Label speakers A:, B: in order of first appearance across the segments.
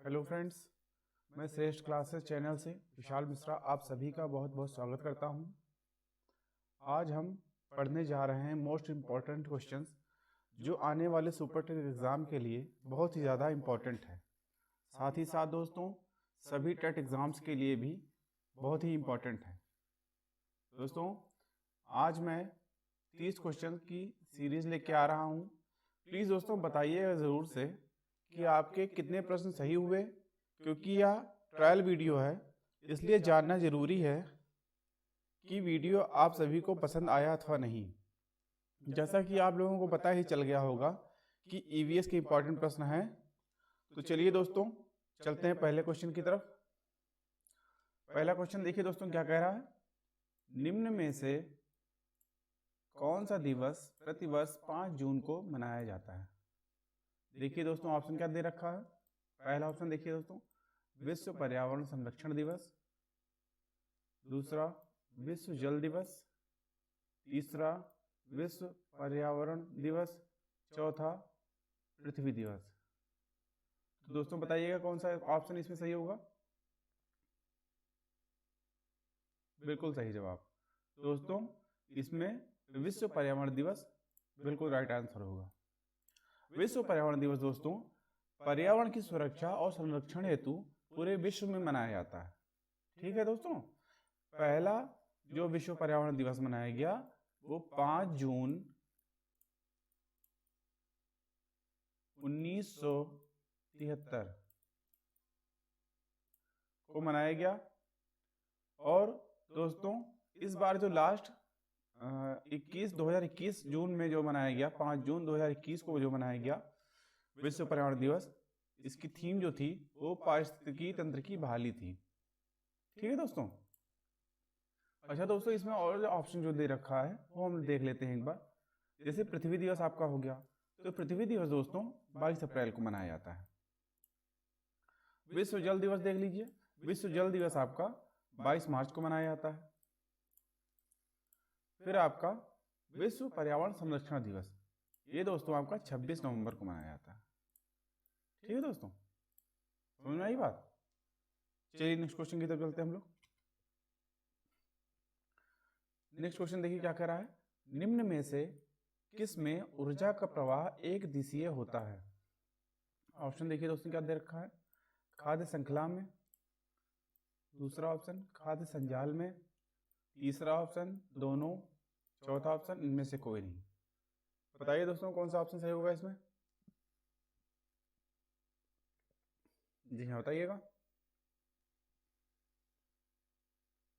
A: Hello friends, मैं श्रेष्ठ classes channel से विशाल मिश्रा आप सभी का बहुत बहुत स्वागत करता हूं। आज हम पढ़ने जा रहे हैं मोस्ट इम्पॉर्टेंट क्वेश्चंस जो आने वाले सुपर टेट एग्ज़ाम के लिए बहुत ही ज़्यादा इम्पॉर्टेंट है। साथ ही साथ दोस्तों सभी टेट एग्ज़ाम्स के लिए भी बहुत ही इम्पॉर्टेंट है। दोस्तों आज मैं 30 क्वेश्चन की सीरीज़ लेके आ रहा हूँ। प्लीज़ दोस्तों बताइएगा ज़रूर से कि आपके कितने प्रश्न सही हुए, क्योंकि यह ट्रायल वीडियो है, इसलिए जानना ज़रूरी है कि वीडियो आप सभी को पसंद आया अथवा नहीं। जैसा कि आप लोगों को पता ही चल गया होगा कि ईवीएस के इम्पॉर्टेंट प्रश्न हैं। तो चलिए दोस्तों चलते हैं पहले क्वेश्चन की तरफ। पहला क्वेश्चन देखिए दोस्तों क्या कह रहा है, निम्न में से कौन सा दिवस प्रतिवर्ष 5 जून को मनाया जाता है। देखिए दोस्तों ऑप्शन क्या दे रखा है। पहला ऑप्शन देखिए दोस्तों, विश्व पर्यावरण संरक्षण दिवस। दूसरा विश्व जल दिवस। तीसरा विश्व पर्यावरण दिवस। चौथा पृथ्वी दिवस। तो दोस्तों बताइएगा कौन सा ऑप्शन इसमें सही होगा। बिल्कुल सही जवाब दोस्तों, इसमें विश्व पर्यावरण दिवस बिल्कुल राइट आंसर होगा। विश्व पर्यावरण दिवस दोस्तों पर्यावरण की सुरक्षा और संरक्षण हेतु पूरे विश्व में मनाया जाता है। ठीक है दोस्तों, पहला जो विश्व पर्यावरण दिवस मनाया गया वो 5 जून 1973 को मनाया गया। और दोस्तों इस बार जो लास्ट 2021 जून में जो मनाया गया, 5 जून 2021 को जो मनाया गया विश्व पर्यावरण दिवस, इसकी थीम जो थी वो पारिस्थितिकी तंत्र की बहाली थी। ठीक है दोस्तों। अच्छा दोस्तों इसमें और ऑप्शन जो दे रखा है वो हम देख लेते हैं एक बार। जैसे पृथ्वी दिवस आपका हो गया, तो पृथ्वी दिवस दोस्तों 22 अप्रैल को मनाया जाता है। विश्व जल दिवस देख लीजिए, विश्व जल दिवस आपका 22 मार्च को मनाया जाता है। फिर आपका विश्व पर्यावरण संरक्षण दिवस, ये दोस्तों आपका 26 नवंबर को मनाया जाता है। ठीक है दोस्तों, समझ में आई बात। चलिए नेक्स्ट क्वेश्चन की तरफ चलते हैं हम लोग। नेक्स्ट क्वेश्चन देखिए क्या कह रहा है, निम्न में से किस में ऊर्जा का प्रवाह एक दिशीय होता है। ऑप्शन देखिए दोस्तों क्या दे रखा है, खाद्य श्रृंखला में। दूसरा ऑप्शन खाद्य संजाल में। तीसरा ऑप्शन दोनों। चौथा ऑप्शन इनमें से कोई नहीं। बताइए दोस्तों कौन सा ऑप्शन सही होगा इसमें। जी हाँ बताइएगा।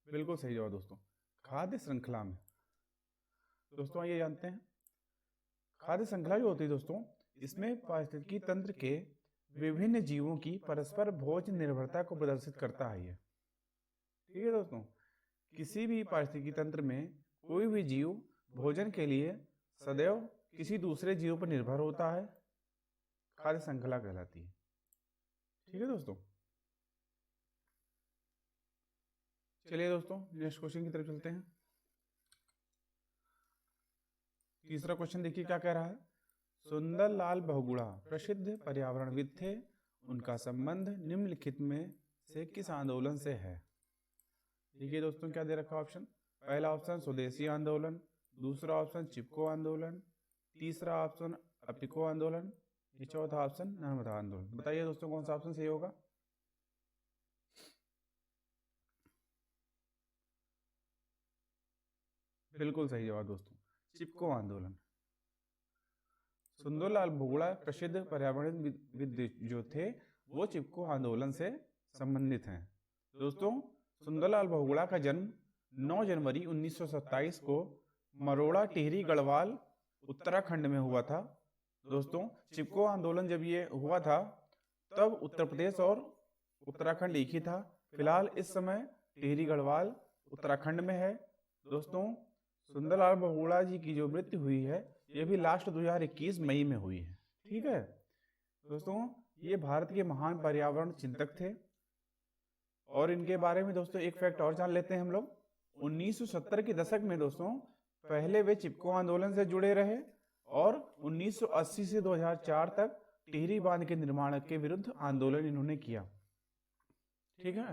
A: बिल्कुल सही जवाब दोस्तों, खाद्य श्रृंखला में। दोस्तों आइए जानते हैं खाद्य श्रृंखला जो होती है दोस्तों, इसमें पारिस्थितिकी तंत्र के विभिन्न जीवों की परस्पर भोज निर्भरता को प्रदर्शित करता है ये। ठीक है दोस्तों, किसी भी पारिस्थितिकी तंत्र में कोई भी जीव भोजन के लिए सदैव किसी दूसरे जीव पर निर्भर होता है, खाद्य श्रृंखला कहलाती है। ठीक है दोस्तों। चलिए दोस्तों नेक्स्ट क्वेश्चन की तरफ चलते हैं। तीसरा क्वेश्चन देखिए क्या कह रहा है, सुंदरलाल बहुगुणा प्रसिद्ध पर्यावरणविद थे, उनका संबंध निम्नलिखित में से किस आंदोलन से है। देखिए दोस्तों क्या दे रखा ऑप्शन। पहला ऑप्शन स्वदेशी आंदोलन। दूसरा ऑप्शन चिपको आंदोलन। तीसरा ऑप्शन अपिको आंदोलन। चौथा ऑप्शन नर्मदा आंदोलन। बताइए दोस्तों कौन सा ऑप्शन सही होगा। बिल्कुल सही जवाब दोस्तों, चिपको आंदोलन। सुंदरलाल बहुगुणा प्रसिद्ध पर्यावरणविद जो थे वो चिपको आंदोलन से संबंधित हैं। दोस्तों सुंदरलाल बहुगुणा का जन्म 9 जनवरी 1927 को मरोड़ा टिहरी गढ़वाल उत्तराखंड में हुआ था। दोस्तों चिपको आंदोलन जब ये हुआ था तब उत्तर प्रदेश और उत्तराखंड एक ही था। फिलहाल इस समय टिहरी गढ़वाल उत्तराखंड में है। दोस्तों सुंदरलाल बहुगुणा जी की जो मृत्यु हुई है ये भी लास्ट 2021 मई में हुई है। ठीक है दोस्तों, ये भारत के महान पर्यावरण चिंतक थे। और इनके बारे में दोस्तों एक फैक्ट और जान लेते हैं हम लोग। 1970 के दशक में दोस्तों पहले वे चिपको आंदोलन से जुड़े रहे और 1980 से 2004 तक टिहरी बांध के निर्माण के विरुद्ध आंदोलन इन्होंने किया। ठीक है।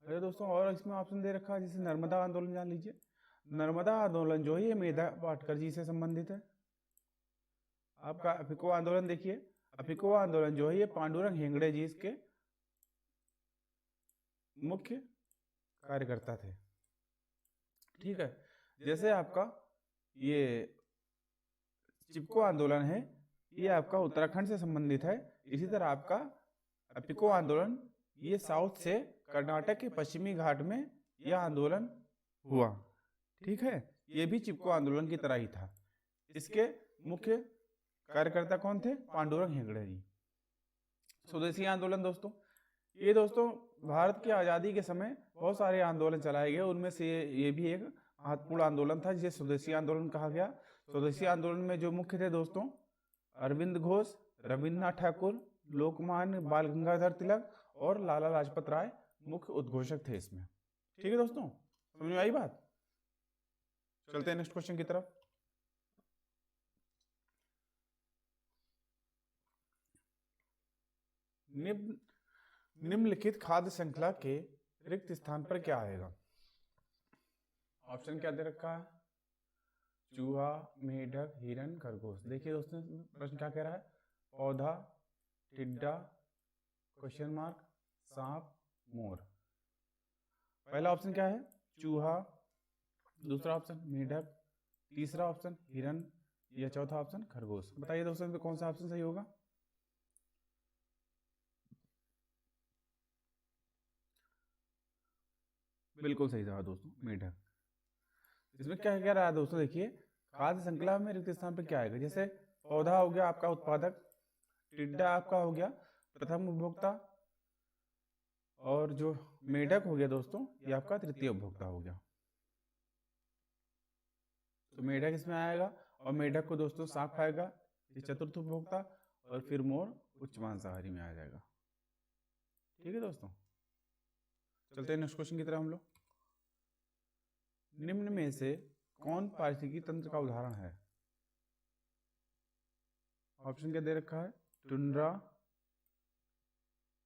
A: अरे दोस्तों, और इसमें ऑप्शन दे रखा है, जैसे नर्मदा आंदोलन जान लीजिए। नर्मदा आंदोलन जो है ये मेधा पाटकर जी से संबंधित है। आपका अफिको आंदोलन देखिए, अफिको आंदोलन जो है ये पांडुरंग हेगड़े जी इसके मुख्य कार्यकर्ता थे। ठीक है। जैसे आपका ये चिपको आंदोलन है, ये आपका उत्तराखंड से संबंधित है। इसी तरह आपका अफिको आंदोलन ये साउथ से कर्नाटक के पश्चिमी घाट में यह आंदोलन हुआ। ठीक है। ये भी चिपको आंदोलन की तरह ही था। इसके मुख्य कार्यकर्ता कौन थे? पांडुरंग हेगड़े जी। स्वदेशी आंदोलन दोस्तों, ये दोस्तों भारत की आज़ादी के समय बहुत सारे आंदोलन चलाए गए, उनमें से ये भी एक महत्वपूर्ण आंदोलन था जिसे स्वदेशी आंदोलन कहा गया। स्वदेशी आंदोलन में जो मुख्य थे दोस्तों, अरविंद घोष, रविन्द्रनाथ ठाकुर, लोकमान्य बाल गंगाधर तिलक और लाला लाजपत राय मुख्य उद्घोषक थे इसमें। ठीक है दोस्तों, समझ में आई बात? चलते हैं नेक्स्ट क्वेश्चन की तरफ। निम्नलिखित खाद्य श्रृंखला के रिक्त स्थान पर क्या आएगा? ऑप्शन क्या दे रखा है? चूहा, मेढक, हिरन, खरगोश। देखिए दोस्तों प्रश्न क्या कह रहा है? पौधा, टिड्डा, क्वेश्चन मार्क, सांप, मोर। पहला ऑप्शन क्या है? चूहा, दूसरा ऑप्शन मेढक, तीसरा ऑप्शन हिरन या चौथा ऑप्शन खरगोश। बताइए दोस्तों इसमें कौन सा ऑप्शन सही होगा? बिल्कुल सही जवाब दोस्तों, मेढक। इसमें क्या कह रहा है दोस्तों, देखिए खाद्य श्रृंखला में रिक्त स्थान पर क्या आएगा? जैसे पौधा हो गया आपका उत्पादक, टिड्डा आपका हो गया प्रथम उपभोक्ता, और जो मेढक हो गया दोस्तों ये आपका तृतीय उपभोक्ता हो गया। तो मेढक इसमें आएगा, और मेढक को दोस्तों सांप खाएगा, ये चतुर्थ उपभोक्ता, और फिर मोर उच्च मांसाहारी में आ जाएगा। ठीक है दोस्तों, चलते हैं नेक्स्ट क्वेश्चन की तरफ हम लोग। निम्न में से कौन पारिस्थितिकी तंत्र का उदाहरण है? ऑप्शन क्या दे रखा है? टुंड्रा,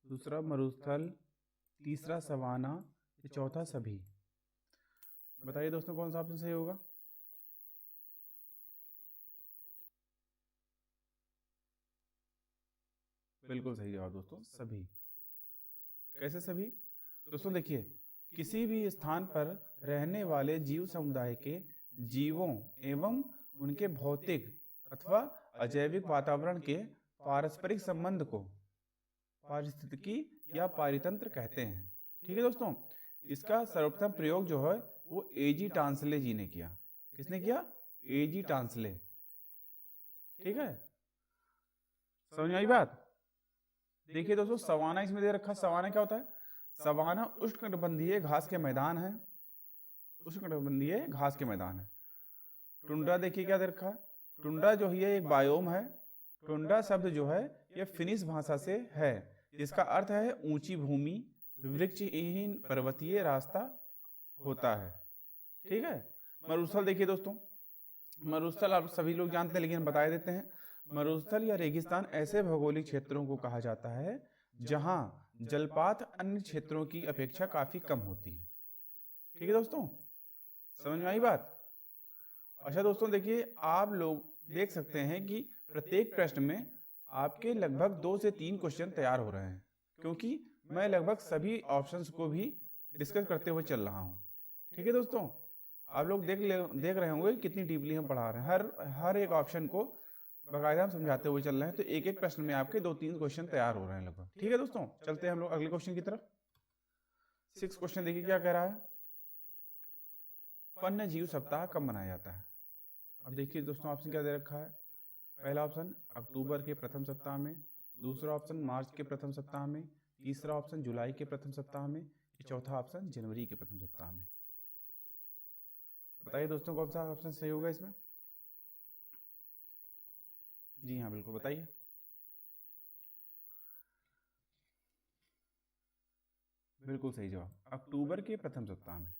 A: दूसरा मरुस्थल, तीसरा सवाना, चौथा सभी। बताइए दोस्तों कौन सा ऑप्शन सही होगा? बिल्कुल सही जवाब दोस्तों, सभी। कैसे सभी? दोस्तों देखिए, किसी भी स्थान पर रहने वाले जीव समुदाय के जीवों एवं उनके भौतिक अथवा अजैविक वातावरण के पारस्परिक संबंध को पारिस्थितिकी या पारितंत्र कहते हैं। ठीक है दोस्तों, इसका सर्वप्रथम प्रयोग जो है वो एजी टांसले जी ने किया। किसने किया? एजी टांसले। ठीक है, समझ में आई बात? देखिए दोस्तों सवाना इसमें दे रखा। सवाना क्या होता है? सवाना उष्णकटिबंधीय घास के मैदान है, उष्णकटिबंधीय घास के मैदान है। टुंड्रा देखिए क्या दे रखा है? टुंड्रा जो है एक बायोम है। टुंड्रा शब्द जो है ये फिनिश भाषा से है, जिसका अर्थ है ऊंची भूमि, वृक्षहीन पर्वतीय रास्ता होता है। ठीक है। मरुस्थल देखिए दोस्तों, मरुस्थल आप सभी लोग जानते हैं लेकिन बता देते हैं। मरुस्थल या रेगिस्तान ऐसे भौगोलिक क्षेत्रों को कहा जाता है जहां जलपात अन्य क्षेत्रों की अपेक्षा काफी कम होती है। ठीक है दोस्तों, समझ में आई बात? अच्छा दोस्तों देखिए, आप लोग देख सकते हैं कि प्रत्येक प्रश्न में आपके लगभग 2 से 3 क्वेश्चन तैयार हो रहे हैं, क्योंकि मैं लगभग सभी ऑप्शंस को भी डिस्कस करते हुए चल रहा हूं। ठीक है दोस्तों, आप लोग देख रहे होंगे कितनी डीपली हम पढ़ा रहे हैं। हर एक ऑप्शन को बाकायदा हम समझाते हुए चल रहे हैं, तो एक एक प्रश्न में आपके 2-3 क्वेश्चन तैयार हो रहे हैं लगभग। ठीक है दोस्तों, चलते हैं हम लोग अगले क्वेश्चन की तरफ। 6 क्वेश्चन देखिए क्या कह रहा है। वन्य जीव सप्ताह कब मनाया जाता है? अब देखिए दोस्तों ऑप्शन क्या दे रखा है। पहला ऑप्शन अक्टूबर के प्रथम सप्ताह में, दूसरा ऑप्शन मार्च के प्रथम सप्ताह में, तीसरा ऑप्शन जुलाई के प्रथम सप्ताह में, चौथा ऑप्शन जनवरी के प्रथम सप्ताह में। बताइए दोस्तों कौन सा ऑप्शन सही होगा इसमें? जी हाँ बिल्कुल बताइए। बिल्कुल सही जवाब, अक्टूबर के प्रथम सप्ताह में।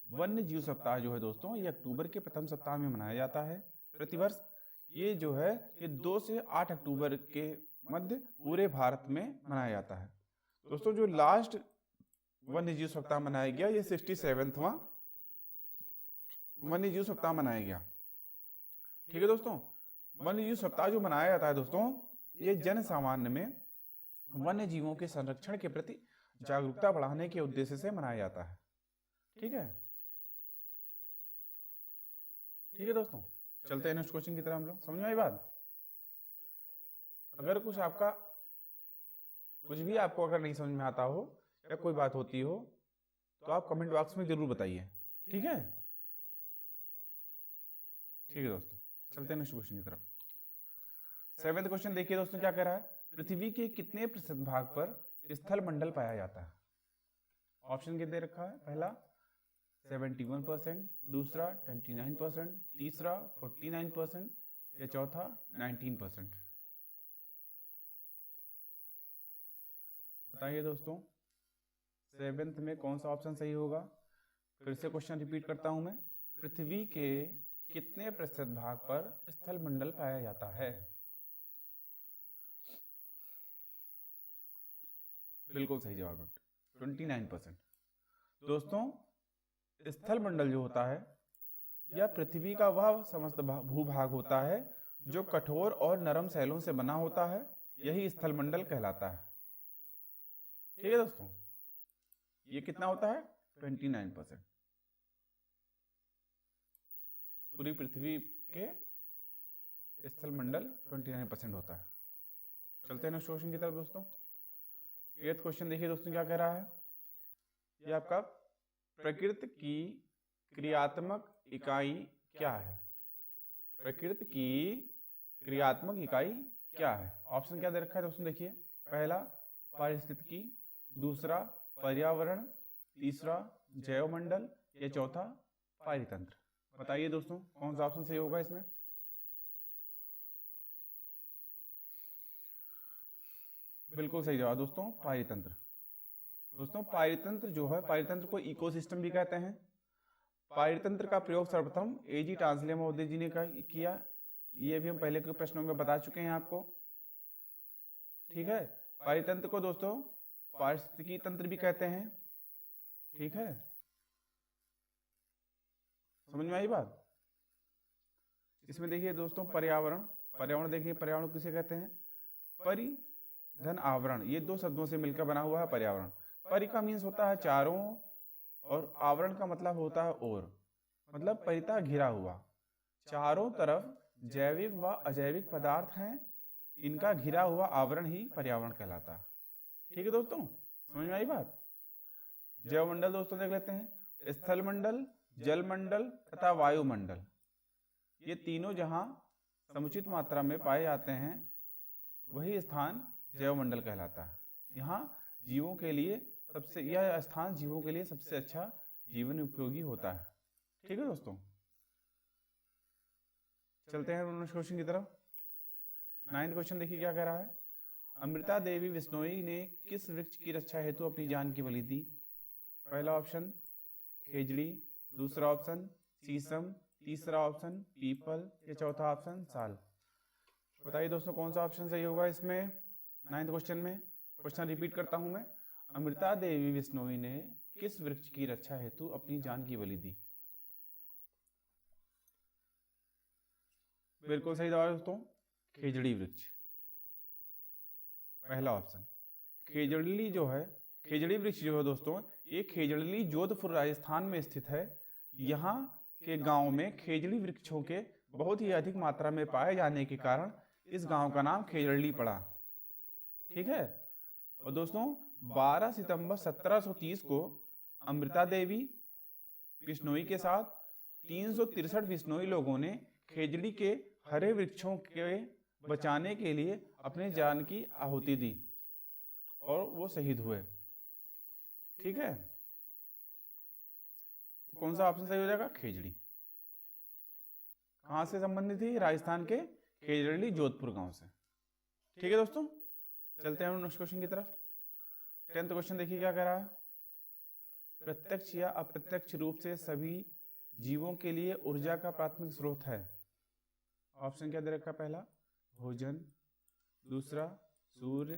A: वन्य जीव सप्ताह जो है दोस्तों ये अक्टूबर के प्रथम सप्ताह में मनाया जाता है प्रतिवर्ष। ये जो है ये 2 से 8 अक्टूबर के मध्य पूरे भारत में मनाया जाता है। दोस्तों जो लास्ट वन्य जीव सप्ताह मनाया गया ये 67वां वन्य जीव सप्ताह मनाया गया। ठीक है दोस्तों, वन्य जीव सप्ताह जो मनाया जाता है दोस्तों, ये जन सामान्य में वन्य जीवों के संरक्षण के प्रति जागरूकता बढ़ाने के उद्देश्य से मनाया जाता है। ठीक है, ठीक है दोस्तों, चलते हैं नेक्स्ट क्वेश्चन की तरफ हम लोग। समझ में आई बात? अगर कुछ भी आपको अगर नहीं समझ में आता हो या कोई बात होती हो तो आप कमेंट बॉक्स में जरूर बताइए। ठीक है, ठीक है दोस्तों, चलते हैं नेक्स्ट क्वेश्चन की तरफ। 7वां क्वेश्चन देखिए दोस्तों क्या कह रहा है, पृथ्वी के कितने प्रतिशत भाग पर स्थल मंडल पाया जाता है? ऑप्शन के दे रखा है, पहला 71%, दूसरा 29%, तीसरा 49% या चौथा 19%। बताइए दोस्तों 7th में कौन सा ऑप्शन सही होगा? फिर से क्वेश्चन रिपीट करता हूं मैं, पृथ्वी के कितने प्रतिशत भाग पर स्थल मंडल पाया जाता है? बिल्कुल सही जवाब 29%। दोस्तों स्थल मंडल जो होता है यह पृथ्वी का वह समस्त भूभाग होता है जो कठोर और नरम सैलों से बना होता है, यही स्थल मंडल कहलाता है। ठीक है दोस्तों, ये कितना होता है? 29%। पूरी पृथ्वी के स्थल मंडल 29% होता है। चलते हैं नेक्स्ट क्वेश्चन की तरफ दोस्तों। 8th क्वेश्चन देखिए दोस्तों क्या कह रहा है, ये आपका प्रकृति की क्रियात्मक इकाई क्या है? प्रकृति की क्रियात्मक इकाई क्या है? ऑप्शन क्या दे रखा है दोस्तों देखिए, पहला पारिस्थितिकी, दूसरा पर्यावरण, तीसरा जैवमंडल या चौथा पारितंत्र। बताइए दोस्तों कौन सा ऑप्शन सही होगा इसमें? बिल्कुल सही जवाब दोस्तों, पारितंत्र। दोस्तों पारितंत्र जो है, पारितंत्र को इकोसिस्टम भी कहते हैं। पारितंत्र का प्रयोग सर्वप्रथम एजी टांसलेमोदे जी ने किया, ये भी हम पहले के प्रश्नों में बता चुके हैं आपको। ठीक है, पारितंत्र को दोस्तों पारिस्थितिकी तंत्र भी कहते हैं। ठीक है, समझ में आई बात? इसमें देखिए दोस्तों पर्यावरण, पर्यावरण देखिए, पर्यावरण किसे कहते हैं? परिधन आवरण, ये दो शब्दों से मिलकर बना हुआ है पर्यावरण। परि का मीन्स होता है चारों और आवरण का मतलब होता है और, मतलब परिता घिरा हुआ, चारों तरफ जैविक व अजैविक पदार्थ हैं, इनका घिरा हुआ आवरण ही पर्यावरण कहलाता है। ठीक है दोस्तों, समझ में आई बात? जैवमंडल दोस्तों देख लेते हैं, स्थल मंडल, जल मंडल तथा वायुमंडल, ये तीनों जहां समुचित मात्रा में पाए जाते हैं वही स्थान जैवमंडल कहलाता है। यहाँ जीवों के लिए यह स्थान जीवों के लिए सबसे अच्छा जीवन उपयोगी होता है। ठीक है दोस्तों, चलते हैं नेक्स्ट क्वेश्चन की तरफ। 9th क्वेश्चन देखिए क्या कह रहा है, अमृता देवी बिश्नोई ने किस वृक्ष की रक्षा हेतु अपनी जान की बलि दी? पहला ऑप्शन खेजड़ी, दूसरा ऑप्शन शीशम, तीसरा ऑप्शन पीपल या चौथा ऑप्शन साल। बताइए दोस्तों कौन सा ऑप्शन सही होगा इसमें? 9th क्वेश्चन में क्वेश्चन रिपीट करता हूं मैं, अमृता देवी बिश्नोई ने किस वृक्ष की रक्षा हेतु अपनी जान की बलि दी? बिल्कुल सही जवाब दोस्तों, खेजड़ी वृक्ष, पहला ऑप्शन। खेजड़ी जो है, खेजड़ी वृक्ष जो है दोस्तों, ये खेजड़ी जोधपुर राजस्थान में स्थित है। यहाँ के गांव में खेजड़ी वृक्षों के बहुत ही अधिक मात्रा में पाए जाने के कारण इस गांव का नाम खेजड़ी पड़ा। ठीक है, और दोस्तों 12 सितंबर 1730 को अमृता देवी बिश्नोई के साथ 363 बिश्नोई लोगों ने खेजड़ी के हरे वृक्षों के बचाने के लिए अपने जान की आहुति दी और वो शहीद हुए। ठीक है, तो कौन सा ऑप्शन सही हो जाएगा? खेजड़ी। कहां से संबंधित थी? राजस्थान के खेजड़ी जोधपुर गांव से। ठीक है दोस्तों, चलते हैं नेक्स्ट क्वेश्चन की तरफ। 10th क्वेश्चन देखिए क्या कह रहा है, प्रत्यक्ष या अप्रत्यक्ष रूप से सभी जीवों के लिए ऊर्जा का प्राथमिक स्रोत है। ऑप्शन क्या दे रखा है? पहला भोजन, दूसरा सूर्य,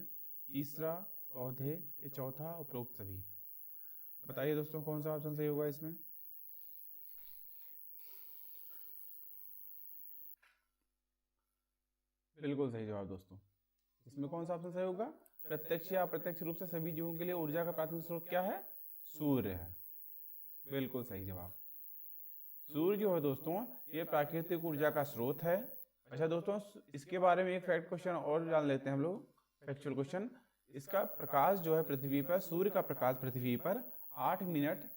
A: तीसरा पौधे, या चौथा उपरोक्त सभी। बताइए दोस्तों कौन सा ऑप्शन सही होगा इसमें? बिल्कुल सही जवाब दोस्तों। इसमें कौन सा ऑप्शन सही होगा? प्रत्यक्ष या अप्रत्यक्ष रूप से सभी जीवों के लिए ऊर्जा का प्राथमिक स्रोत क्या है? सूर्य है। बिल्कुल सही जवाब। सूर्य जो है दोस्तों ये प्राकृतिक ऊर्जा का स्रोत है। अच्छा दोस्तों, इसके बारे में एक फैक्ट क्वेश्चन और जान लेते हैं हम लोग, फैक्चुअल क्वेश्चन। इसका प्रकाश जो है पृथ्वी पर, सूर्य का प्रकाश पृथ्वी पर 8 मिनट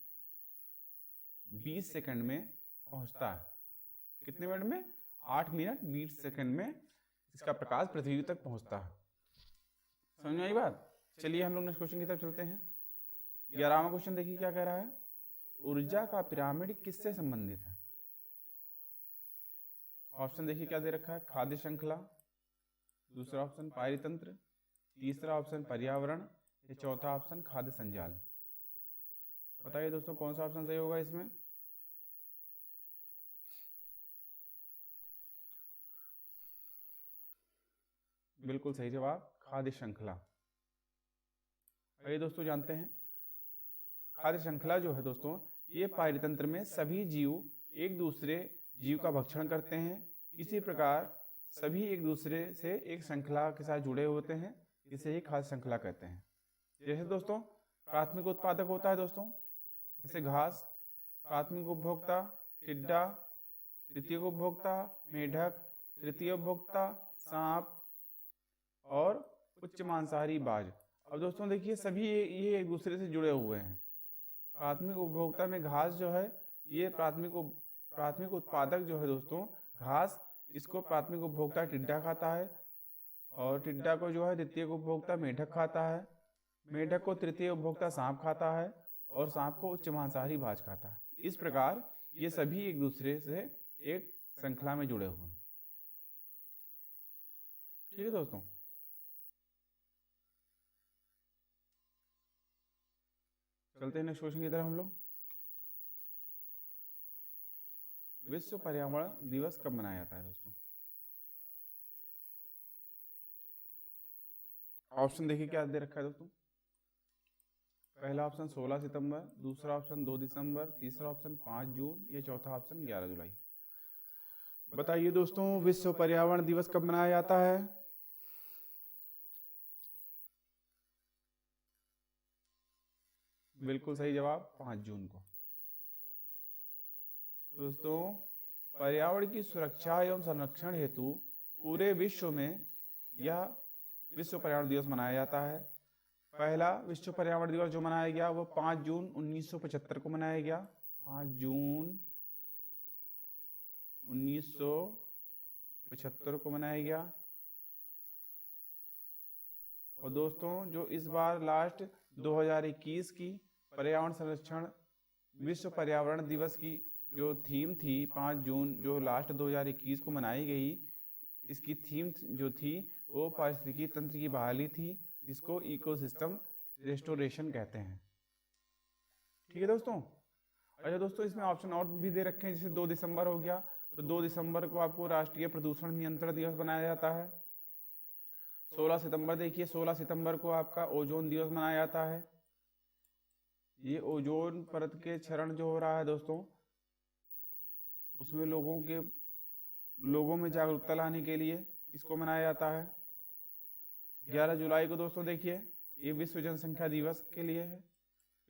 A: 20 सेकंड में पहुंचता है। कितने मिनट में? 8 मिनट 20 सेकंड में इसका प्रकाश पृथ्वी तक पहुंचता है। समझ में आई बात? चलिए हम लोग नेक्स्ट क्वेश्चन की तरफ चलते हैं। 11वां क्वेश्चन देखिए क्या कह रहा है। ऊर्जा का पिरामिड किससे संबंधित है? ऑप्शन देखिए क्या दे रखा है। खाद्य श्रृंखला, दूसरा ऑप्शन पारितंत्र, तीसरा ऑप्शन पर्यावरण, या चौथा ऑप्शन खाद्य संजाल। बताइए दोस्तों कौन सा ऑप्शन सही होगा इसमें? बिल्कुल सही जवाब, खाद्य श्रृंखला। आइए दोस्तों जानते हैं, खाद्य श्रृंखला जो है दोस्तों ये पारितंत्र में सभी जीव एक दूसरे जीव का भक्षण करते हैं। इसी प्रकार सभी एक दूसरे से एक श्रृंखला के साथ जुड़े होते हैं, इसे ही खाद्य श्रृंखला कहते हैं। जैसे दोस्तों प्राथमिक उत्पादक होता है दोस्तों, जैसे घास, प्राथमिक उपभोक्ता टिड्डा, द्वितीय उपभोक्ता मेढक, तृतीय उपभोक्ता सांप, और उच्च मांसाहारी बाज। अब दोस्तों देखिए सभी ये एक दूसरे से जुड़े हुए हैं। प्राथमिक उपभोक्ता में घास जो है ये प्राथमिक उत्पादक जो है दोस्तों घास, इसको प्राथमिक उपभोक्ता टिड्डा खाता है, और टिड्डा को जो है द्वितीय उपभोक्ता मेढक खाता है, मेढक को तृतीय उपभोक्ता सांप खाता है, और सांप को उच्च मांसाहारी बाज खाता है। इस प्रकार ये सभी एक दूसरे से एक श्रृंखला में जुड़े हुए हैं। ठीक है दोस्तों। चलते हैं नेक्स्ट क्वेश्चन की तरफ हम लोग। विश्व पर्यावरण दिवस कब मनाया जाता है दोस्तों? ऑप्शन देखिए क्या दे रखा है दोस्तों। पहला ऑप्शन 16 सितंबर, दूसरा ऑप्शन 2 दिसंबर, तीसरा ऑप्शन 5 जून, या चौथा ऑप्शन 11 जुलाई। बताइए दोस्तों विश्व पर्यावरण दिवस कब मनाया जाता है? बिल्कुल सही जवाब, 5 जून को। दोस्तों पर्यावरण की सुरक्षा एवं संरक्षण हेतु पूरे विश्व में यह विश्व पर्यावरण दिवस मनाया जाता है। पहला विश्व पर्यावरण दिवस जो मनाया गया वो 5 जून 1975 को मनाया गया। 5 जून 1975 को मनाया गया। और दोस्तों जो इस बार लास्ट 2021 की पर्यावरण संरक्षण विश्व पर्यावरण दिवस की जो थीम थी 5 जून जो लास्ट 2021 को मनाई गई, इसकी थीम जो थी वो पारिस्थितिकी तंत्र की बहाली थी, जिसको इकोसिस्टम रेस्टोरेशन कहते हैं। ठीक है दोस्तों। अच्छा दोस्तों इसमें ऑप्शन और भी दे रखे हैं, जैसे 2 दिसंबर हो गया, तो 2 दिसंबर को आपको राष्ट्रीय प्रदूषण नियंत्रण दिवस बनाया जाता है। 16 सितंबर देखिए, 16 सितंबर को आपका ओजोन दिवस मनाया जाता है। ये ओजोन परत के क्षरण जो हो रहा है दोस्तों, उसमें लोगों में जागरूकता लाने के लिए इसको मनाया जाता है। 11 जुलाई को दोस्तों देखिए ये विश्व जनसंख्या दिवस के लिए है,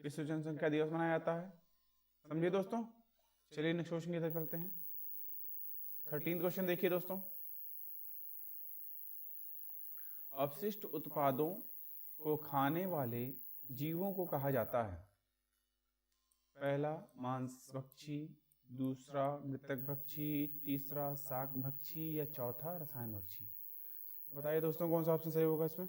A: विश्व जनसंख्या दिवस मनाया जाता है। समझिए दोस्तों। चलिए नेक्स्ट क्वेश्चन की तरफ चलते हैं। 13 क्वेश्चन देखिए दोस्तों। अपशिष्ट उत्पादों को खाने वाले जीवों को कहा जाता है? पहला मांसभक्षी, दूसरा मृतक भक्षी, तीसरा शाक भक्षी, या चौथा रसायन भक्षी। बताइए दोस्तों कौन सा ऑप्शन सही होगा इसमें?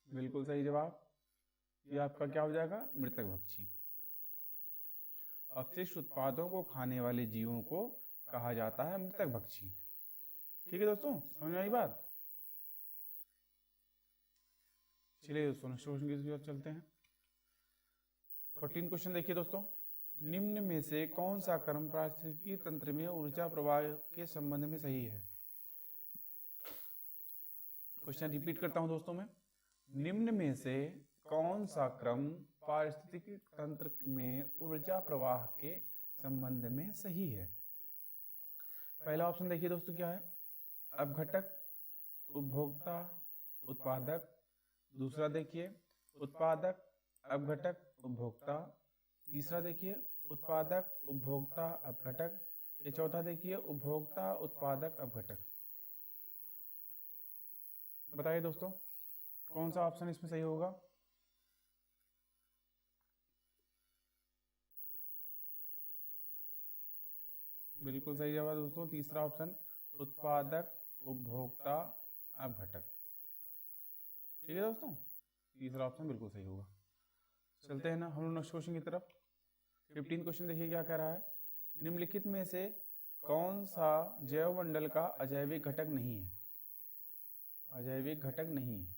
A: बिल्कुल सही जवाब, ये आपका क्या हो जाएगा? मृतक भक्षी। अपशिष्ट उत्पादों को खाने वाले जीवों को कहा जाता है मृतक भक्षी। ठीक है दोस्तों, समझ में आई बात? चलिए दोस्तों नेक्स्ट क्वेश्चन की तरफ चलते हैं। 14 क्वेश्चन देखिए दोस्तों। निम्न में से कौन सा क्रम पारिस्थितिकी तंत्र में ऊर्जा प्रवाह के संबंध में सही है? क्वेश्चन रिपीट करता हूं दोस्तों मैं। निम्न में से कौन सा क्रम पारिस्थितिकी तंत्र में ऊर्जा प्रवाह के संबंध में सही है? पहला ऑप्शन देखिए दोस्तों क्या है, अपघटक, उपभोक्ता, उत्पादक। दूसरा देखिए उत्पादक, अपघटक, उपभोक्ता। तीसरा देखिए उत्पादक, उपभोक्ता, अपघटक। ये चौथा देखिए उपभोक्ता, उत्पादक, अपघटक। बताइए दोस्तों कौन सा ऑप्शन इसमें सही होगा? बिल्कुल सही जवाब दोस्तों, तीसरा ऑप्शन उत्पादक, उपभोक्ता, अपघटक। ठीक है दोस्तों, तीसरा ऑप्शन बिल्कुल सही होगा। चलते हैं ना हम लोग नेक्स्ट क्वेश्चन की तरफ। 15 क्वेश्चन देखिए क्या कह रहा है, निम्नलिखित में से कौन सा जैव मंडल का अजैविक घटक नहीं है? अजैविक घटक नहीं है।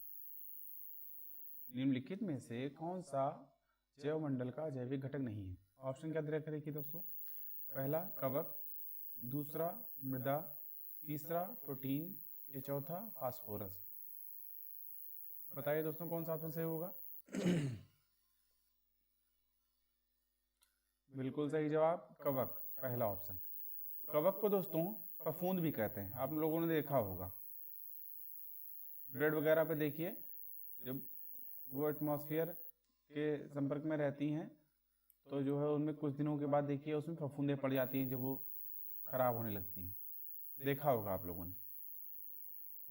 A: निम्नलिखित में से कौन सा जैव मंडल का अजैविक घटक नहीं है? ऑप्शन क्या दे रखा देखिए दोस्तों, पहला कवक, दूसरा मृदा, तीसरा प्रोटीन, या चौथा फास्फोरस। बताइए दोस्तों कौन सा ऑप्शन सही होगा? बिल्कुल सही जवाब कवक, पहला ऑप्शन। कवक को दोस्तों फफूंद भी कहते हैं, आप लोगों ने देखा होगा। ब्रेड वगैरह पे देखिए जब वो एटमॉस्फेयर के संपर्क में रहती हैं तो जो है उनमें कुछ दिनों के बाद देखिए उसमें फफूंदें पड़ जाती हैं जब वो खराब होने लगती हैं, देखा होगा आप लोगों ने।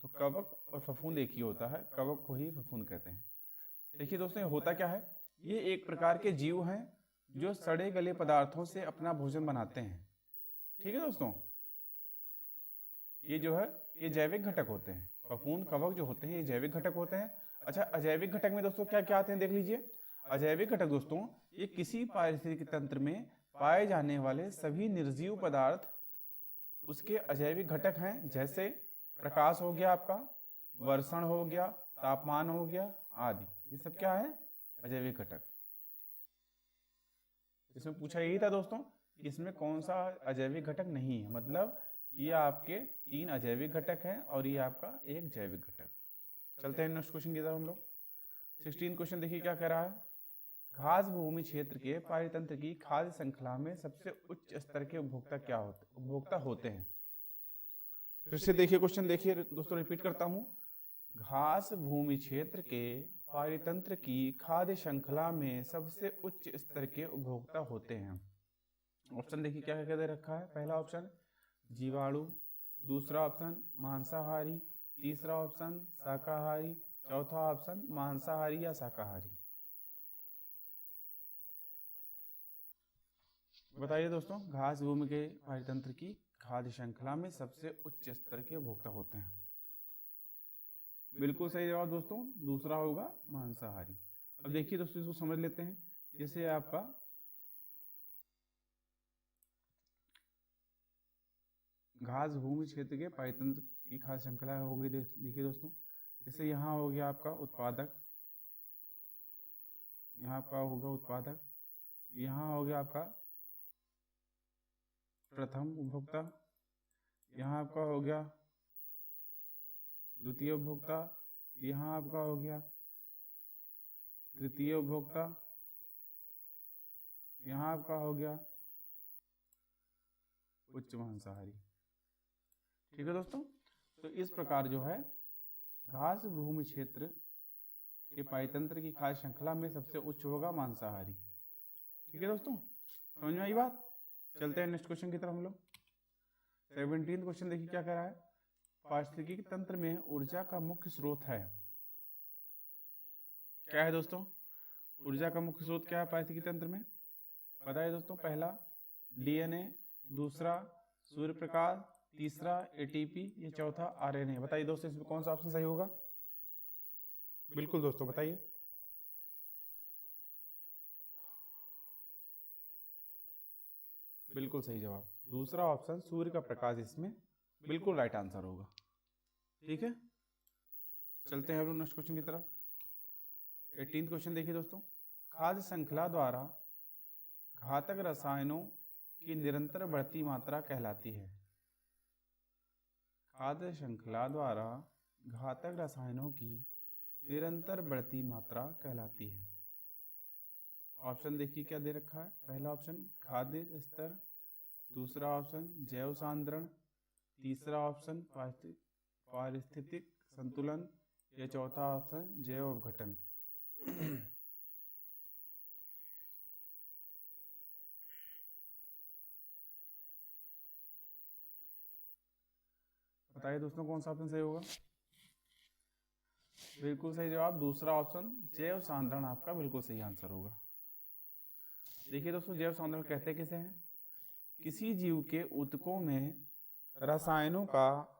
A: तो कवक और फफूंद एक ही होता है, कवक को ही फफूंद कहते हैं। देखिए दोस्तों ये होता क्या है, ये एक प्रकार के जीव हैं जो सड़े गले पदार्थों से अपना भोजन बनाते हैं। ठीक है दोस्तों, ये जो है ये जैविक घटक होते हैं। फफूंद कवक जो होते हैं ये जैविक घटक होते हैं। अच्छा, अजैविक घटक में दोस्तों क्या क्या आते हैं देख लीजिए। अजैविक घटक दोस्तों ये किसी पारिस्थितिक तंत्र में पाए जाने वाले सभी निर्जीव पदार्थ उसके अजैविक घटक हैं। जैसे प्रकाश हो गया आपका, वर्षण हो गया, तापमान हो गया आदि, ये सब क्या है? अजैविक घटक। इसमें पूछा यही था दोस्तों कि इसमें कौन सा अजैविक घटक नहीं है, मतलब ये आपके 3 अजैविक घटक हैं और ये आपका एक जैविक घटक। चलते हैं नेक्स्ट क्वेश्चन की तरफ हम लोग। 16 क्वेश्चन देखिए क्या कह रहा है, घास भूमि क्षेत्र के पारितंत्र की खाद्य श्रृंखला में सबसे उच्च स्तर के उपभोक्ता होते हैं। फिर से देखिए क्वेश्चन, देखिए दोस्तों रिपीट करता हूं, घास भूमि क्षेत्र के पारितंत्र की खाद्य श्रृंखला में सबसे उच्च स्तर के उपभोक्ता होते हैं। ऑप्शन देखिए क्या क्या दे रखा है, पहला ऑप्शन जीवाणु, दूसरा ऑप्शन मांसाहारी, तीसरा ऑप्शन शाकाहारी, चौथा ऑप्शन मांसाहारी या शाकाहारी। बताइए दोस्तों घास भूमि के पारितंत्र की खाद्य श्रृंखला में सबसे उच्च स्तर के उपभोक्ता होते हैं। बिल्कुल सही जवाब दोस्तों दूसरा होगा मांसाहारी। अब देखिए दोस्तों इसको समझ लेते हैं। जैसे आपका घास भूमि क्षेत्र के पारितंत्र की खाद्य श्रृंखला होगी, देखिए दोस्तों जैसे यहाँ हो गया आपका उत्पादक, यहाँ आपका होगा उत्पादक, यहाँ हो गया आपका प्रथम उपभोक्ता, यहाँ आपका हो गया द्वितीय उपभोक्ता, यहाँ आपका हो गया तृतीय उपभोक्ता, यहाँ आपका हो गया उच्च मांसाहारी। ठीक है दोस्तों, तो इस प्रकार जो है घास भूमि क्षेत्र के पारितंत्र की खाद्य श्रृंखला में सबसे उच्च होगा मांसाहारी। ठीक है दोस्तों, समझ में आई बात। चलते हैं नेक्स्ट क्वेश्चन की तरफ हम लोग। 17 क्वेश्चन देखिए क्या कह रहा है, पारिस्थितिकी तंत्र में ऊर्जा का मुख्य स्रोत है। क्या है दोस्तों ऊर्जा का मुख्य स्रोत क्या है पारिस्थितिकी तंत्र में? बताइए दोस्तों, पहला डीएनए, दूसरा सूर्य प्रकाश, तीसरा एटीपी, या चौथा आरएनए। बताइए दोस्तों इसमें कौन सा ऑप्शन सही होगा? बिल्कुल दोस्तों बताइए। बिल्कुल सही जवाब दूसरा ऑप्शन सूर्य का प्रकाश इसमें बिल्कुल राइट आंसर होगा। ठीक है, चलते हैं हम लोग नेक्स्ट क्वेश्चन की तरफ। 18 क्वेश्चन देखिए दोस्तों, खाद्य श्रृंखला द्वारा घातक रसायनों की निरंतर बढ़ती मात्रा कहलाती है? खाद्य श्रृंखला द्वारा घातक रसायनों की निरंतर बढ़ती मात्रा कहलाती है। ऑप्शन देखिए क्या दे रखा है। पहला ऑप्शन खाद्य स्तर, दूसरा ऑप्शन जैव सांद्रण, तीसरा ऑप्शन पारिस्थितिक संतुलन, या चौथा ऑप्शन जैव अपघटन। बताइए दोस्तों कौन सा ऑप्शन सही होगा। बिल्कुल सही जवाब दूसरा ऑप्शन जैव सांद्रण आपका बिल्कुल सही आंसर होगा। देखिए दोस्तों, जैव सांद्रण कहते किसे हैं? किसी जीव के ऊतकों में रसायनों का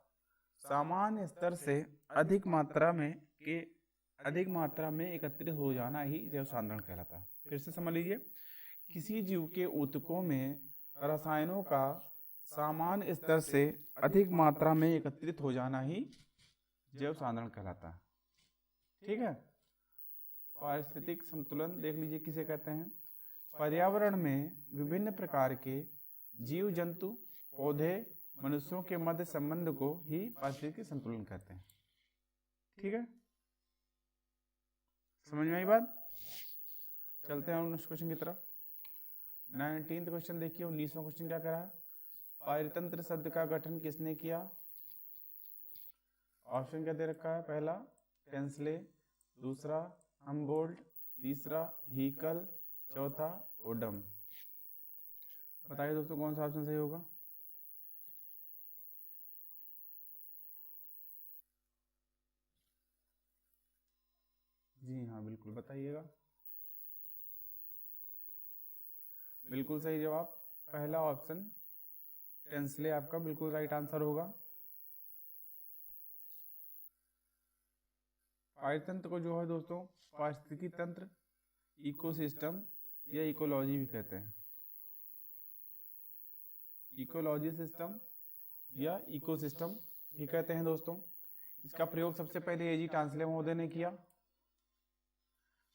A: सामान्य स्तर से अधिक मात्रा में एकत्रित हो जाना ही जैव सांद्रण कहलाता है। फिर से समझ लीजिए, किसी जीव के ऊतकों में रसायनों का सामान्य स्तर से अधिक मात्रा में एकत्रित हो जाना ही जैव सांद्रण कहलाता है। ठीक है। पारिस्थितिक संतुलन देख लीजिए किसे कहते हैं। पर्यावरण में विभिन्न प्रकार के जीव जंतु, पौधे, मनुष्यों के मध्य संबंध को ही पारिस्थितिक संतुलन कहते हैं। ठीक है, समझ में आई बात। चलते हैं नेक्स्ट क्वेश्चन की तरफ। 19th क्वेश्चन देखिए। 19वां क्वेश्चन क्या कह रहा है? पारतंत्र शब्द का गठन किसने किया? ऑप्शन क्या दे रखा है? पहला टेंसले, दूसरा हमबोल्ट, तीसरा हीकल, चौथा ओडम। बताइए दोस्तों कौन सा ऑप्शन सही होगा। जी हाँ, बिल्कुल बताइएगा। बिल्कुल सही जवाब पहला ऑप्शन टेंसले आपका बिल्कुल राइट आंसर होगा। पारतंत्र को जो है दोस्तों पारिस्थितिकी तंत्र, इकोसिस्टम या इकोलॉजी भी कहते हैं। इकोलॉजी सिस्टम या इकोसिस्टम भी कहते हैं दोस्तों। इसका प्रयोग सबसे पहले एजी टांसले महोदय ने किया।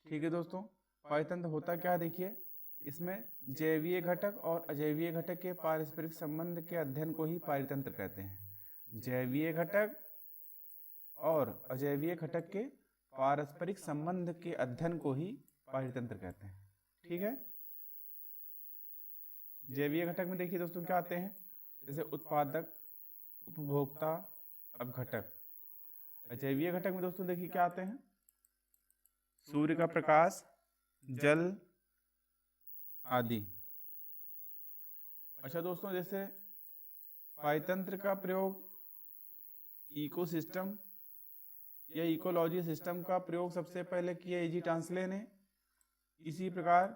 A: ठीक है दोस्तों, पारतंत्र होता क्या है देखिए, इसमें जैवीय घटक और अजैवीय घटक के पारस्परिक संबंध के अध्ययन को ही पारतंत्र कहते हैं। जैवीय घटक और अजैवीय घटक के पारस्परिक संबंध के अध्ययन को ही पारतंत्र कहते हैं। ठीक है। जैवीय घटक में देखिए दोस्तों क्या आते हैं, जैसे उत्पादक, उपभोक्ता, अपघटक। अजैवीय घटक में दोस्तों देखिए क्या आते हैं, सूर्य का प्रकाश, जल आदि। अच्छा दोस्तों, जैसे पारतंत्र का प्रयोग इकोसिस्टम या इकोलॉजी सिस्टम का प्रयोग सबसे पहले किया एजी टांसले ने। इसी प्रकार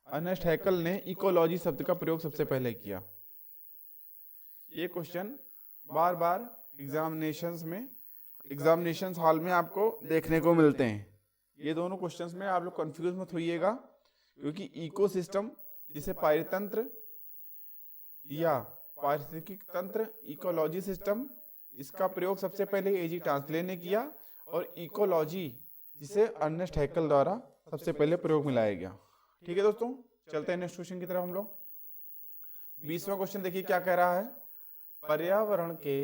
A: अर्नेस्ट हैकल ने इकोलॉजी शब्द का प्रयोग सबसे पहले किया। ये क्वेश्चन बार बार एग्जामिनेशन हॉल में आपको देखने को मिलते हैं। ये दोनों क्वेश्चंस में आप लोग कंफ्यूज मत होइएगा, क्योंकि इकोसिस्टम जिसे पारतंत्र या पारिस्थितिक तंत्र, इकोलॉजी सिस्टम, इसका प्रयोग सबसे पहले एजी टांसले ने किया, और इकोलॉजी जिसे अर्नेस्ट हैकल द्वारा सबसे पहले प्रयोग में लाया गया। ठीक है दोस्तों, चलते हैं नेक्स्ट क्वेश्चन की तरफ हम लोग। 20वां क्वेश्चन देखिए क्या कह रहा है। पर्यावरण के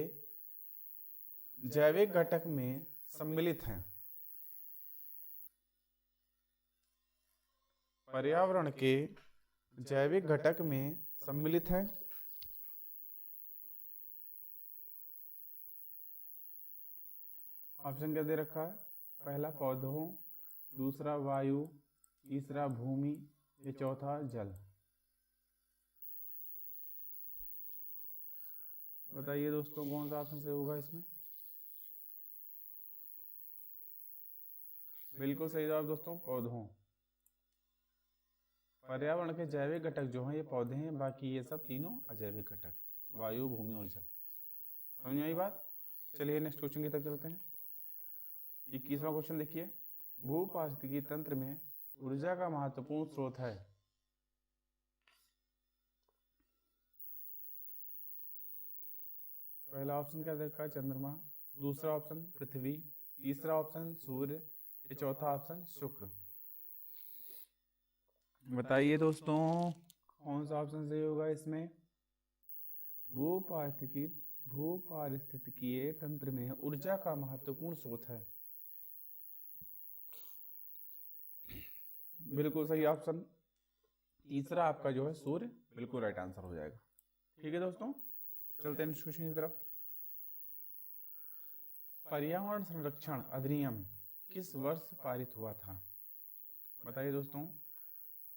A: जैविक घटक में सम्मिलित हैं। पर्यावरण के जैविक घटक में सम्मिलित हैं। ऑप्शन क्या दे रखा है? पहला पौधों, दूसरा वायु, तीसरा भूमि, या चौथा जल। बताइए दोस्तों कौन सा ऑप्शन सही होगा इसमें। बिल्कुल सही जवाब दोस्तों पौधों। पर्यावरण के जैविक घटक जो हैं ये पौधे हैं, बाकी ये सब तीनों अजैविक घटक, वायु, भूमि और जल। समझ में आई बात। चलिए नेक्स्ट क्वेश्चन की तरफ चलते हैं। 21वां क्वेश्चन देखिए। भूपारिस्थितिकी तंत्र में ऊर्जा का महत्वपूर्ण स्रोत है। पहला ऑप्शन क्या देखा? चंद्रमा, दूसरा ऑप्शन पृथ्वी, तीसरा ऑप्शन सूर्य, या चौथा ऑप्शन शुक्र। बताइए दोस्तों कौन सा ऑप्शन सही होगा इसमें। भूपारिस्थितिकीय तंत्र में ऊर्जा का महत्वपूर्ण स्रोत है। बिल्कुल सही ऑप्शन तीसरा आपका जो है सूर्य, बिल्कुल राइट आंसर हो जाएगा। ठीक है दोस्तों, चलते हैं नेक्स्ट क्वेश्चन की तरफ। पर्यावरण संरक्षण अधिनियम किस वर्ष पारित हुआ था। बताइए दोस्तों,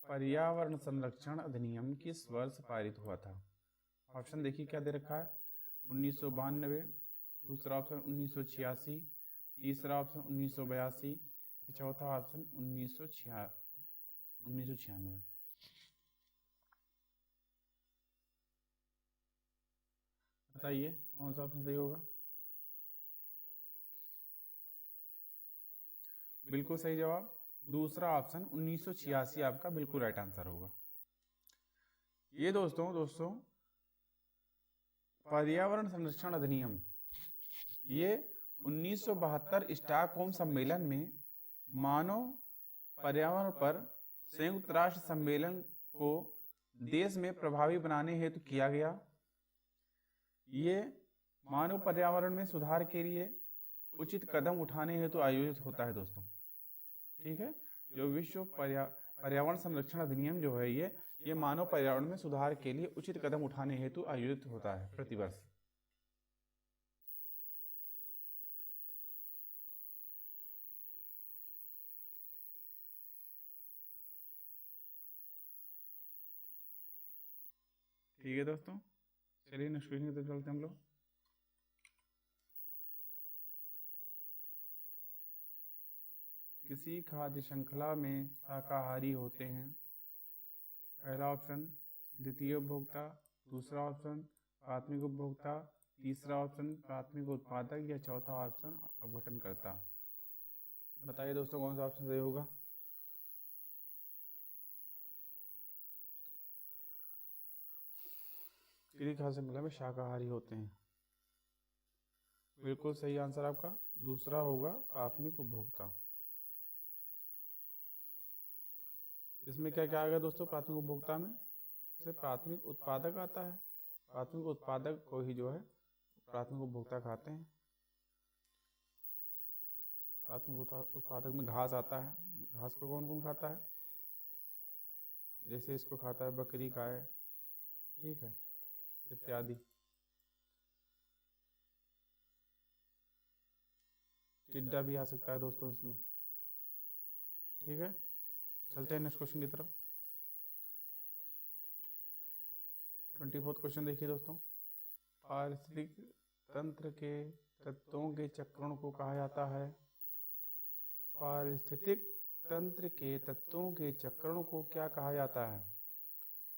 A: पर्यावरण संरक्षण अधिनियम किस वर्ष पारित हुआ था। ऑप्शन देखिए क्या दे रखा है। 1992, दूसरा ऑप्शन 1986, तीसरा ऑप्शन 1982, चौथा ऑप्शन 1996। बताइए कौन सा ऑप्शन सही होगा। बिल्कुल सही जवाब दूसरा ऑप्शन 1986 आपका बिल्कुल राइट आंसर होगा। ये दोस्तों पर्यावरण संरक्षण अधिनियम ये 1972 स्टॉकहोम सम्मेलन में मानव पर्यावरण पर संयुक्त राष्ट्र सम्मेलन को देश में प्रभावी बनाने हेतु किया गया। ये मानव पर्यावरण में सुधार के लिए उचित कदम उठाने हेतु आयोजित होता है दोस्तों। ठीक है, जो विश्व पर्यावरण संरक्षण अधिनियम जो है ये मानव पर्यावरण में सुधार के लिए उचित कदम उठाने हेतु आयोजित होता है प्रतिवर्ष। ठीक है दोस्तों, चलिए नेक्स्ट क्वेश्चन की तरफ चलते हैं हम लोग। किसी खाद्य श्रृंखला में शाकाहारी होते हैं। पहला ऑप्शन द्वितीय उपभोक्ता, दूसरा ऑप्शन प्राथमिक उपभोक्ता, तीसरा ऑप्शन प्राथमिक उत्पादक या चौथा ऑप्शन अपघटनकर्ता। बताइए दोस्तों कौन सा ऑप्शन सही होगा। किसी खाद्य श्रृंखला में शाकाहारी होते हैं, बिल्कुल सही आंसर आपका दूसरा होगा प्राथमिक उपभोक्ता। इसमें क्या क्या आएगा दोस्तों प्राथमिक उपभोक्ता में, जैसे प्राथमिक उत्पादक आता है, प्राथमिक उत्पादक को ही जो है प्राथमिक उपभोक्ता खाते हैं। प्राथमिक उत्पादक में घास आता है, घास को कौन कौन खाता है, जैसे इसको खाता है बकरी गाय, ठीक है, इत्यादि। टिड्डा भी आ सकता है दोस्तों इसमें। ठीक है, चलते हैं नेक्स्ट क्वेश्चन की तरफ। 24वां क्वेश्चन देखिए दोस्तों। पारिस्थितिक तंत्र के तत्वों के चक्रण को कहा जाता है। पारिस्थितिक तंत्र के तत्वों के चक्रण को क्या कहा जाता है।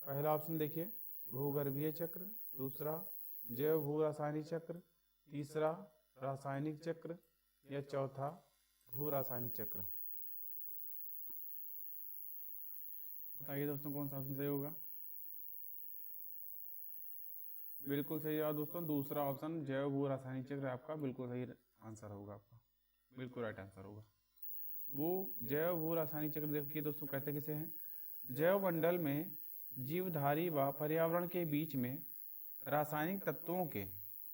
A: पहला ऑप्शन देखिए भूगर्भीय चक्र, दूसरा जैव भू रासायनिक चक्र, तीसरा रासायनिक चक्र या चौथा भू रासायनिक चक्र। बताइए दोस्तों कौन सा ऑप्शन सही होगा। बिल्कुल सही जवाब दोस्तों दूसरा ऑप्शन जैव भू रासायनिक चक्र आपका बिल्कुल सही आंसर होगा, आपका बिल्कुल राइट आंसर होगा। वो जैव भू रासायनिक चक्र देखिए दोस्तों कहते किसे हैं। जैव मंडल में जीवधारी व पर्यावरण के बीच में रासायनिक तत्वों के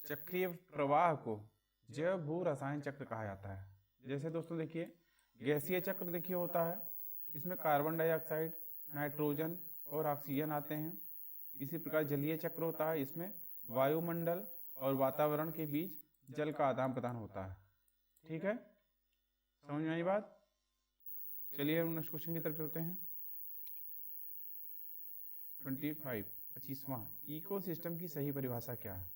A: चक्रीय प्रवाह को जैव भू रासायन चक्र कहा जाता है। जैसे दोस्तों देखिए गैसीय चक्र देखिए होता है, इसमें कार्बन डाइऑक्साइड, नाइट्रोजन और ऑक्सीजन आते हैं। इसी प्रकार जलीय चक्र होता है, इसमें वायुमंडल और वातावरण के बीच जल का आदान प्रदान होता है। ठीक है, समझ में आई बात। चलिए हम नेक्स्ट क्वेश्चन की तरफ चलते हैं। 25वां इकोसिस्टम की सही परिभाषा क्या है।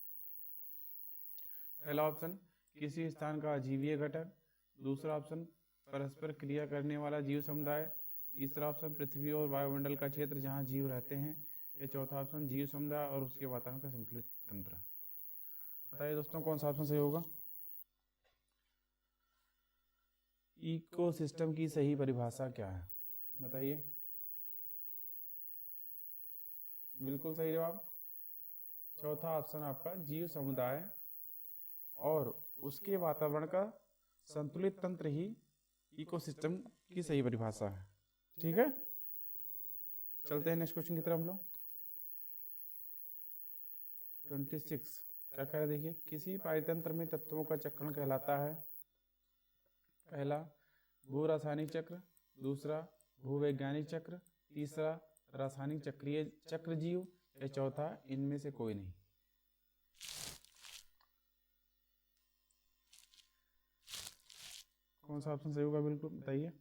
A: पहला ऑप्शन किसी स्थान का अजीवीय घटक, दूसरा ऑप्शन परस्पर क्रिया करने वाला जीव समुदाय, तीसरा ऑप्शन पृथ्वी और वायुमंडल का क्षेत्र जहां जीव रहते हैं, या चौथा ऑप्शन जीव समुदाय और उसके वातावरण का संतुलित तंत्र। बताइए दोस्तों कौन सा ऑप्शन सही होगा। इकोसिस्टम की सही परिभाषा क्या है बताइए। बिल्कुल सही जवाब चौथा ऑप्शन आपका जीव समुदाय और उसके वातावरण का संतुलित तंत्र ही इकोसिस्टम की सही परिभाषा है। ठीक है, चलते हैं नेक्स्ट क्वेश्चन की तरफ हम लोग। 26 क्या कह रहे हैं देखिए, किसी पारतंत्र में तत्वों का चक्रण कहलाता है। पहला भू रासायनिक चक्र, दूसरा भूवैज्ञानिक चक्र, तीसरा रासायनिक चक्रीय चक्र जीव, या चौथा इनमें से कोई नहीं। कौन सा ऑप्शन सही होगा बिल्कुल बताइए।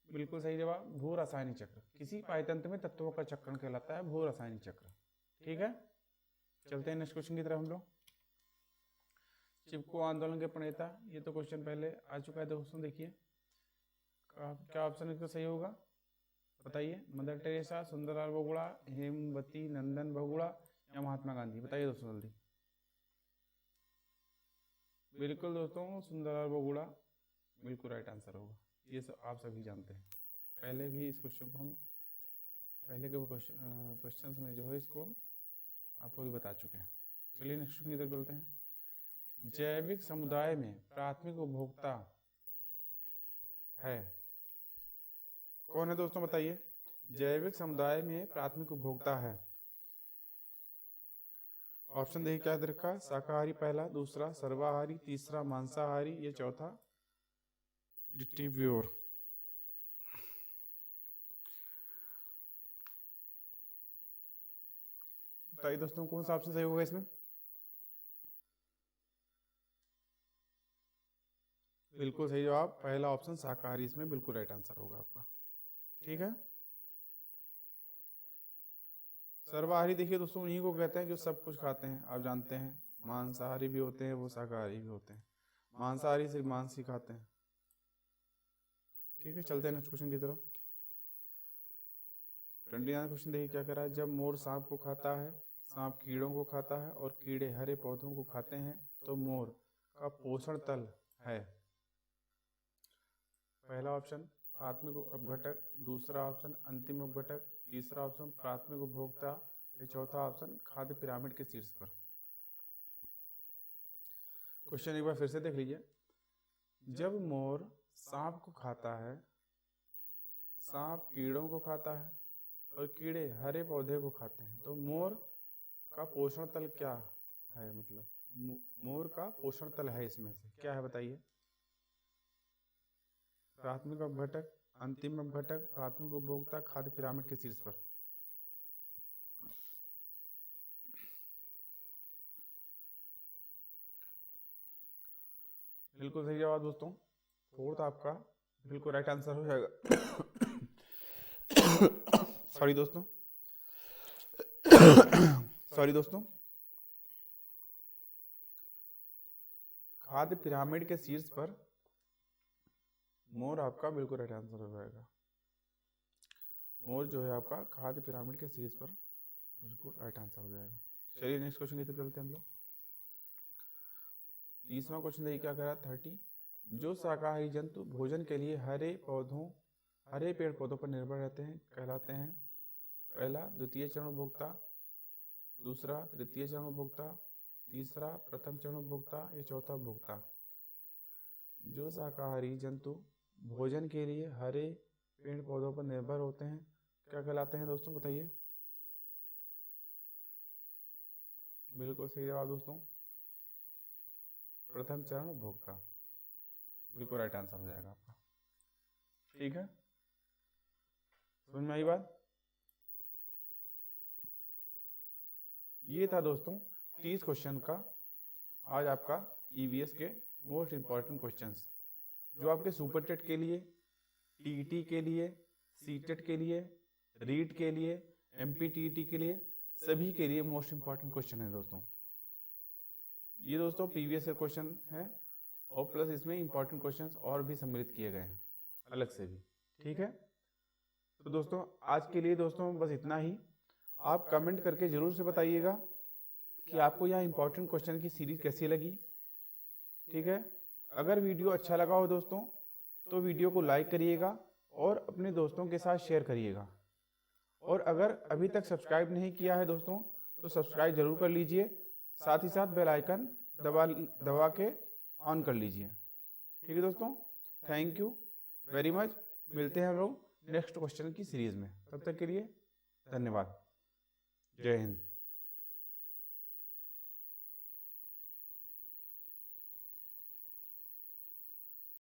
A: बिल्कुल सही जवाब भू रासायनिक चक्र। किसी पारतंत्र में तत्वों का चक्रण कहलाता है भू रासायनिक चक्र। ठीक है, चलते हैं नेक्स्ट क्वेश्चन की तरफ हम लोग। चिपको आंदोलन के प्रणेता, ये तो क्वेश्चन पहले आ चुका है दोस्तों। देखिए क्या ऑप्शन इसका सही होगा बताइए। मदर टेरेसा, सुंदरलाल बोगड़ा, हेमवती नंदन बहुगुणा, या महात्मा गांधी। बताइए दोस्तों जल्दी। बिल्कुल दोस्तों सुंदरलाल बोगड़ा बिल्कुल राइट आंसर होगा। ये सब आप सभी जानते हैं, पहले भी इस क्वेश्चन को हम पहले के क्वेश्चंस में जो है इसको आपको भी बता चुके हैं। चलिए नेक्स्ट क्वेश्चन की तरफ चलते हैं। जैविक समुदाय में प्राथमिक उपभोक्ता है कौन है दोस्तों बताइए। जैविक समुदाय में प्राथमिक उपभोक्ता है। ऑप्शन देखिए क्या दे रखा है। शाकाहारी पहला, दूसरा सर्वाहारी, तीसरा मांसाहारी, या चौथा डिस्ट्रीब्यूटर। बताइए दोस्तों कौन सा ऑप्शन सही होगा इसमें। बिल्कुल सही जवाब पहला ऑप्शन शाकाहारी, इसमें बिल्कुल राइट आंसर होगा आपका। ठीक है, सर्वाहारी देखिए दोस्तों उन्हीं को कहते हैं जो सब कुछ खाते हैं। आप जानते हैं मांसाहारी भी होते हैं, वो शाकाहारी भी होते हैं। मांसाहारी सिर्फ मांस ही खाते हैं। ठीक है, चलते हैं नेक्स्ट क्वेश्चन की तरफ। 29 क्वेश्चन देखिए क्या कह रहा है। जब मोर सांप को खाता है, सांप कीड़ों को खाता है और कीड़े हरे पौधों को खाते हैं, तो मोर का पोषण तल है। पहला ऑप्शन प्राथमिक अपघटक, दूसरा ऑप्शन अंतिम अपघटक, तीसरा ऑप्शन प्राथमिक उपभोक्ता, या चौथा ऑप्शन खाद्य पिरामिड के शीर्ष पर। क्वेश्चन एक बार फिर से देख लीजिए। जब मोर सांप को खाता है, सांप कीड़ों को खाता है और कीड़े हरे पौधे को खाते हैं, तो मोर का पोषण तल क्या है। मतलब मोर का पोषण तल है इसमें से क्या है बताइए। प्राथमिक अपघटक, अंतिम अपघटक, प्राथमिक उपभोक्ता, खाद्य पिरामिड के शीर्ष पर। बिल्कुल सही जवाब दोस्तों, फोर्थ आपका बिल्कुल राइट आंसर हो जाएगा। सॉरी दोस्तों सॉरी दोस्तों, खाद्य पिरामिड के शीर्ष पर मोर आपका बिल्कुल राइट आंसर हो जाएगा। मोर जो है आपका खाद्य पिरामिड के शीर्ष पर बिल्कुल राइट आंसर हो जाएगा। चलिए नेक्स्ट क्वेश्चन की तरफ चलते हैं हम लोग। 30वां क्वेश्चन देखिए क्या कह रहा है। 30 जो शाकाहारी जंतु भोजन के लिए हरे पेड़ पौधों पर निर्भर रहते हैं कहलाते हैं। पहला द्वितीय चरण उपभोक्ता, दूसरा तृतीय चरण उपभोक्ता, तीसरा प्रथम चरण उपभोक्ता, या चौथा उपभोक्ता। जो शाकाहारी जंतु भोजन के लिए हरे पेड़ पौधों पर निर्भर होते हैं क्या कहलाते हैं दोस्तों बताइए। बिल्कुल सही जवाब दोस्तों, प्रथम चरण उपभोक्ता बिल्कुल राइट आंसर हो जाएगा आपका। ठीक है, समझ में आई बात। ये था दोस्तों 30 क्वेश्चन का आज आपका ईवीएस के मोस्ट इंपॉर्टेंट क्वेश्चंस, जो आपके सुपर टेट के लिए, टीईटी के लिए, सीटेट के लिए, रीट के लिए, एमपीटीईटी के लिए, सभी के लिए मोस्ट इंपॉर्टेंट क्वेश्चन है दोस्तों। ये दोस्तों प्रीवियस क्वेश्चन है और प्लस इसमें इंपॉर्टेंट क्वेश्चंस और भी सम्मिलित किए गए हैं अलग से भी। ठीक है, तो दोस्तों आज के लिए दोस्तों बस इतना ही। आप कमेंट करके जरूर से बताइएगा कि आपको यह इंपॉर्टेंट क्वेश्चन की सीरीज कैसी लगी। ठीक है, अगर वीडियो अच्छा लगा हो दोस्तों तो वीडियो को लाइक करिएगा और अपने दोस्तों के साथ शेयर करिएगा। और अगर अभी तक सब्सक्राइब नहीं किया है दोस्तों तो सब्सक्राइब जरूर कर लीजिए, साथ ही साथ बेल आइकन दबा के ऑन कर लीजिए। ठीक है दोस्तों, थैंक यू वेरी मच। मिलते हैं हम लोग नेक्स्ट क्वेश्चन की सीरीज में, तब तक के लिए धन्यवाद। जय हिंद।